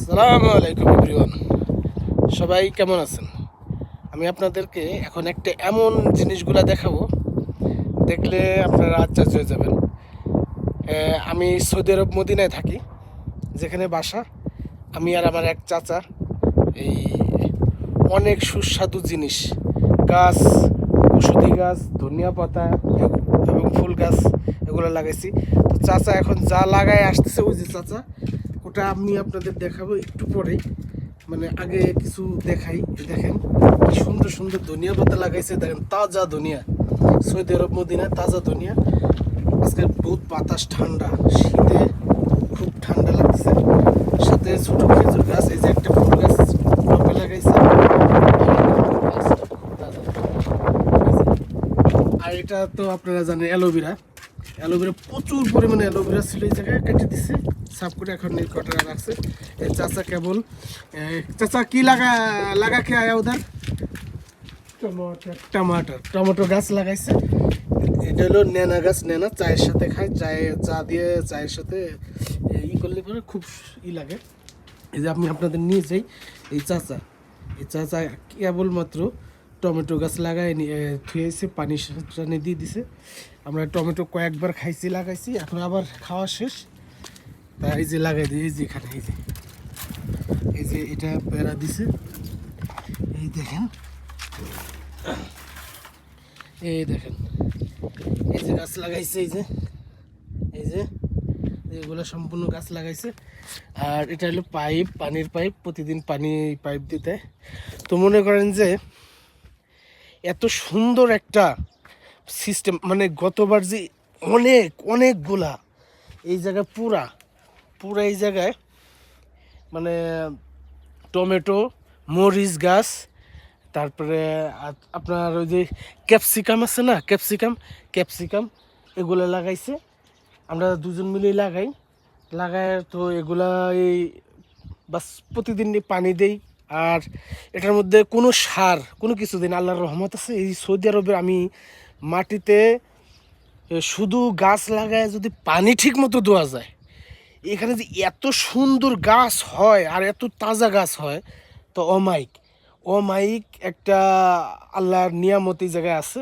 আসসালামু আলাইকুম এভরিওয়ান, সবাই কেমন আছেন? আমি আপনাদেরকে এখন একটা এমন জিনিসগুলা দেখাবো, দেখলে আপনারা আশ্চর্য হয়ে যাবেন। আমি সৌদি আরব মদিনায় থাকি, যেখানে বাসা। আমি আর আমার এক চাচা এই অনেক সুস্বাদু জিনিস, গাছ, ওষুধি গাছ, ধনিয়া পাতা এবং ফুল গাছ এগুলো লাগাইছি। তো চাচা এখন যা লাগায় আসতেছে, ওই যে চাচা, ওটা আমি আপনাদের দেখাবো একটু পরেই। মানে আগে কিছু দেখাই। দেখেন কি সুন্দর সুন্দর ধনিয়া পাতা লাগাইছে, দেখেন তাজা ধনিয়া, সৌদি আরব মদিনা তাজা ধনিয়া। আজকে বহুত বাতাস, ঠান্ডা, শীতে খুব ঠান্ডা লাগতেছে। সাথে ছোট খেজুর গাছ, এই যে একটা ফুল গাছ টবে লাগাইছে। আর এটা তো আপনারা জানেন অ্যালোভেরা। অ্যালোভেরা প্রচুর পরিমাণে অ্যালোভেরা ছিল, এই জায়গায় কেটে দিচ্ছে সাফ করে, এখন নীল কটা রাখছে। এই চাচা কেবল চাচা কি লাগা কে আয়া উধার টমেটো গাছ লাগাইছে। এটা হলো নেনা গাছ, নেনা চায়ের সাথে খায়, চা দিয়ে চায়ের সাথে ই করলে পরে খুব লাগে। এই যে আমি আপনাদের নিয়ে যাই, এই চাচা কেবলমাত্র টমেটো গাছ লাগাই থুয়েছে, পানি টানি দিয়ে দিছে। আমরা টমেটো কয়েকবার খাইছি, লাগাইছি, এখন আবার খাওয়া শেষ। তা এই যে লাগাই দিই, এই যে এখানে এই যে এটা বেড়া দিছে, এই দেখেন, এই দেখেন, এই যে গাছ লাগাইছে, এই যে এগুলো সম্পূর্ণ গাছ লাগাইছে। আর এটা হলো পাইপ, পানির পাইপ, প্রতিদিন পাইপ দিতে। তো মনে করেন যে এত সুন্দর একটা সিস্টেম, মানে গতবার যে অনেকগুলা এই জায়গায় পুরা এই জায়গায় মানে টমেটো, মরিচ গাছ, তারপরে আপনার ওই যে ক্যাপসিকাম আছে না, ক্যাপসিকাম এগুলো লাগাইছে। আমরা দুজন মিলেই লাগায় তো এগুলা এই বাস প্রতিদিন পানি দেই। আর এটার মধ্যে কোনো সার, কোনো কিছু দিন, আল্লাহর রহমত আছে। এই সৌদি আরবে আমি মাটিতে শুধু গাছ লাগায় যদি পানি ঠিক মতো দেওয়া যায়, এখানে যে এত সুন্দর গাছ হয় আর এত তাজা গাছ হয়, তো অমাইক একটা আল্লাহর নিয়ামত এই জায়গায় আছে।